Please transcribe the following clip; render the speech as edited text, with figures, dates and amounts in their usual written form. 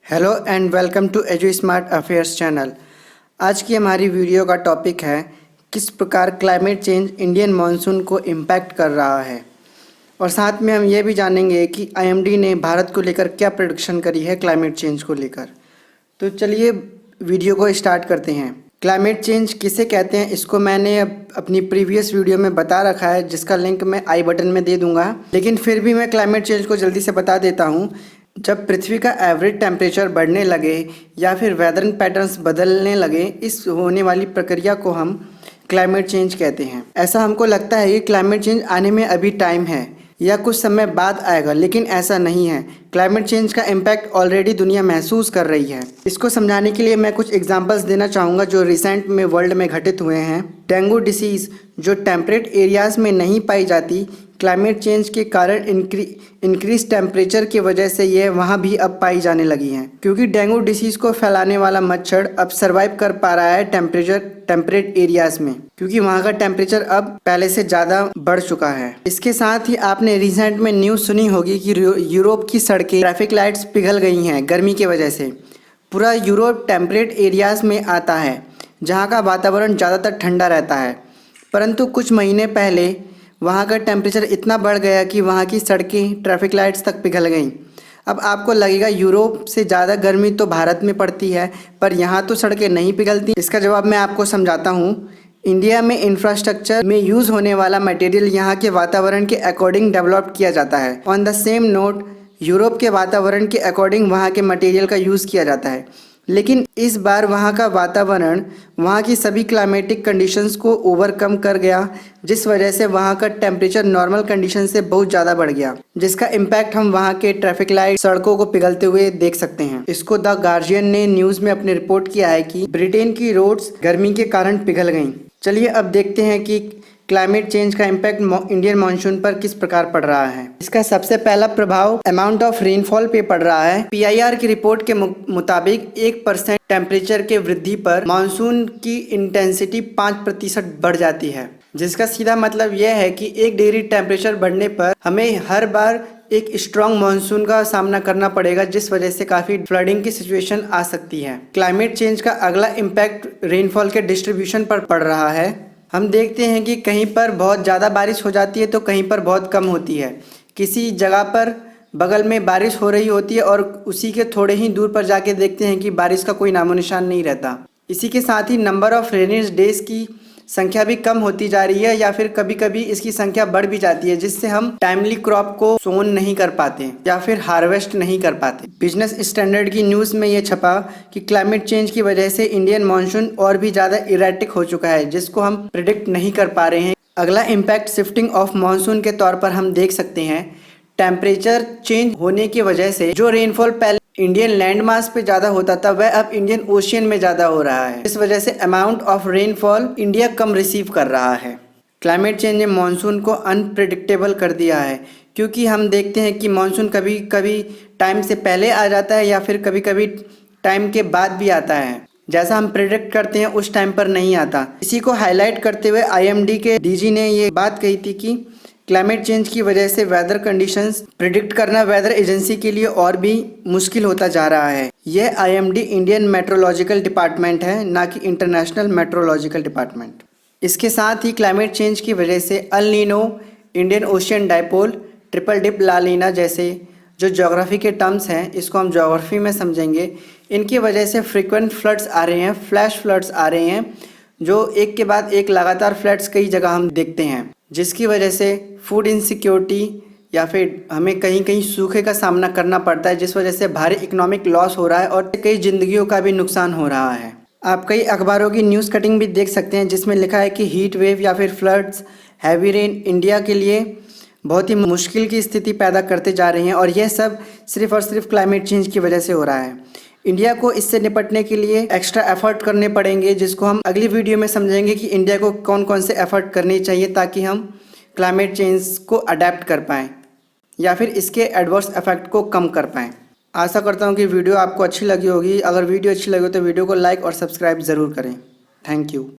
Hello and welcome to Edu Smart Affairs channel. आज की हमारी वीडियो का टॉपिक है किस प्रकार क्लाइमेट चेंज इंडियन मॉनसून को इम्पैक्ट कर रहा है, और साथ में हम ये भी जानेंगे कि आईएमडी ने भारत को लेकर क्या प्रेडिक्शन करी है क्लाइमेट चेंज को लेकर। तो चलिए वीडियो को स्टार्ट करते हैं। क्लाइमेट चेंज किसे कहते हैं इसको मैंने अपनी प्रीवियस वीडियो में बता रखा है, जिसका लिंक मैं आई बटन में दे दूंगा, लेकिन फिर भी मैं क्लाइमेट चेंज को जल्दी से बता देता हूँ। जब पृथ्वी का एवरेज टेम्परेचर बढ़ने लगे या फिर वेदर पैटर्न्स बदलने लगे, इस होने वाली प्रक्रिया को हम क्लाइमेट चेंज कहते हैं। ऐसा हमको लगता है कि क्लाइमेट चेंज आने में अभी टाइम है या कुछ समय बाद आएगा, लेकिन ऐसा नहीं है। क्लाइमेट चेंज का इम्पैक्ट ऑलरेडी दुनिया महसूस कर रही है। इसको समझाने के लिए मैं कुछ एग्जांपल्स देना चाहूँगा जो रिसेंट में वर्ल्ड में घटित हुए हैं। डेंगू डिसीज़ जो टेम्परेट एरियाज़ में नहीं पाई जाती, क्लाइमेट चेंज के कारण इंक्रीज टेम्परेचर की वजह से ये वहाँ भी अब पाई जाने लगी हैं, क्योंकि डेंगू डिसीज़ को फैलाने वाला मच्छर अब सर्वाइव कर पा रहा है टेम्परेट एरियाज़ में, क्योंकि वहाँ का टेम्परेचर अब पहले से ज़्यादा बढ़ चुका है। इसके साथ ही आपने रिसेंट में न्यूज़ सुनी होगी कि यूरोप की सड़कें ट्रैफिक लाइट्स पिघल गई हैं गर्मी की वजह से। पूरा यूरोप टेम्परेट एरियाज़ में आता है जहाँ का वातावरण ज़्यादातर ठंडा रहता है, परंतु कुछ महीने पहले वहाँ का टेम्परेचर इतना बढ़ गया कि वहाँ की सड़कें ट्रैफिक लाइट्स तक पिघल गईं। अब आपको लगेगा यूरोप से ज़्यादा गर्मी तो भारत में पड़ती है, पर यहाँ तो सड़कें नहीं पिघलती। इसका जवाब मैं आपको समझाता हूँ। इंडिया में इंफ्रास्ट्रक्चर में यूज़ होने वाला मटेरियल यहाँ के वातावरण के अकॉर्डिंग डेवलप किया जाता है। On the same note, Europe के वातावरण के अकॉर्डिंग वहाँ के मटेरियल का यूज़ किया जाता है, लेकिन इस बार वहाँ का वातावरण वहाँ की सभी क्लाइमेटिक कंडीशंस को ओवरकम कर गया, जिस वजह से वहाँ का टेम्परेचर नॉर्मल कंडीशन से बहुत ज़्यादा बढ़ गया, जिसका इम्पैक्ट हम वहाँ के ट्रैफिक लाइट सड़कों को पिघलते हुए देख सकते हैं। इसको द गार्जियन ने न्यूज़ में अपने रिपोर्ट किया है कि ब्रिटेन की रोड्स गर्मी के कारण पिघल गईं। चलिए अब देखते हैं कि क्लाइमेट चेंज का इम्पैक्ट इंडियन मानसून पर किस प्रकार पड़ रहा है। इसका सबसे पहला प्रभाव अमाउंट ऑफ रेनफॉल पे पड़ रहा है। पीआईआर की रिपोर्ट के मुताबिक 1% टेम्परेचर के वृद्धि पर मानसून की इंटेंसिटी 5% बढ़ जाती है, जिसका सीधा मतलब यह है कि 1 डिग्री टेम्परेचर बढ़ने पर हमें हर बार एक स्ट्रॉन्ग मानसून का सामना करना पड़ेगा, जिस वजह से काफ़ी फ्लडिंग की सिचुएशन आ सकती है। क्लाइमेट चेंज का अगला इम्पैक्ट रेनफॉल के डिस्ट्रीब्यूशन पर पड़ रहा है। हम देखते हैं कि कहीं पर बहुत ज़्यादा बारिश हो जाती है तो कहीं पर बहुत कम होती है। किसी जगह पर बगल में बारिश हो रही होती है और उसी के थोड़े ही दूर पर जाके देखते हैं कि बारिश का कोई नामो निशान नहीं रहता। इसी के साथ ही नंबर ऑफ रेनी डेज की संख्या भी कम होती जा रही है, या फिर कभी कभी इसकी संख्या बढ़ भी जाती है, जिससे हम टाइमली क्रॉप को सोन नहीं कर पाते या फिर हार्वेस्ट नहीं कर पाते। बिजनेस स्टैंडर्ड की न्यूज़ में ये छपा कि क्लाइमेट चेंज की वजह से इंडियन मानसून और भी ज़्यादा इरेटिक हो चुका है, जिसको हम प्रिडिक्ट नहीं कर पा रहे हैं। अगला इम्पैक्ट शिफ्टिंग ऑफ मानसून के तौर पर हम देख सकते हैं। टेम्परेचर चेंज होने की वजह से जो रेनफॉल पहले इंडियन लैंड मास पे ज़्यादा होता था, वह अब इंडियन ओशियन में ज़्यादा हो रहा है। इस वजह से amount of rainfall India come receive कर रहा है। क्लाइमेट चेंज ने मानसून को अनप्रेडिक्टेबल कर दिया है, क्योंकि हम देखते हैं कि मानसून कभी कभी टाइम से पहले आ जाता है या फिर कभी कभी टाइम के बाद भी आता है। जैसा हम प्रेडिक्ट करते हैं उस टाइम पर नहीं आता। इसी को हाईलाइट करते हुए आईएमडी के डीजी ने ये बात कही थी कि क्लाइमेट चेंज की वजह से वेदर कंडीशंस प्रिडिक्ट करना वेदर एजेंसी के लिए और भी मुश्किल होता जा रहा है। यह आईएमडी इंडियन मेट्रोलॉजिकल डिपार्टमेंट है, ना कि इंटरनेशनल मेट्रोलॉजिकल डिपार्टमेंट। इसके साथ ही क्लाइमेट चेंज की वजह से El Nino, Indian Ocean Dipole, triple dip La Nina जैसे जो ज्योग्राफी के टर्म्स हैं, इसको हम ज्योग्राफी में समझेंगे। इनकी वजह से फ्रिक्वेंट फ्लड्स आ रहे हैं, फ्लैश फ्लड्स आ रहे हैं, जो एक के बाद एक लगातार फ्लड्स कई जगह हम देखते हैं, जिसकी वजह से फूड इनसिक्योरिटी या फिर हमें कहीं कहीं सूखे का सामना करना पड़ता है, जिस वजह से भारी इकोनॉमिक लॉस हो रहा है और कई जिंदगियों का भी नुकसान हो रहा है। आप कई अखबारों की न्यूज़ कटिंग भी देख सकते हैं, जिसमें लिखा है कि हीट वेव या फिर फ्लड्स, हैवी रेन इंडिया के लिए बहुत ही मुश्किल की स्थिति पैदा करते जा रहे हैं, और यह सब सिर्फ और सिर्फ क्लाइमेट चेंज की वजह से हो रहा है। इंडिया को इससे निपटने के लिए एक्स्ट्रा एफर्ट करने पड़ेंगे, जिसको हम अगली वीडियो में समझेंगे कि इंडिया को कौन कौन से एफर्ट करने चाहिए ताकि हम क्लाइमेट चेंज को अडेप्ट कर पाएँ या फिर इसके एडवर्स इफेक्ट को कम कर पाएँ। आशा करता हूँ कि वीडियो आपको अच्छी लगी होगी। अगर वीडियो अच्छी लगी हो तो वीडियो को लाइक और सब्सक्राइब ज़रूर करें। Thank you.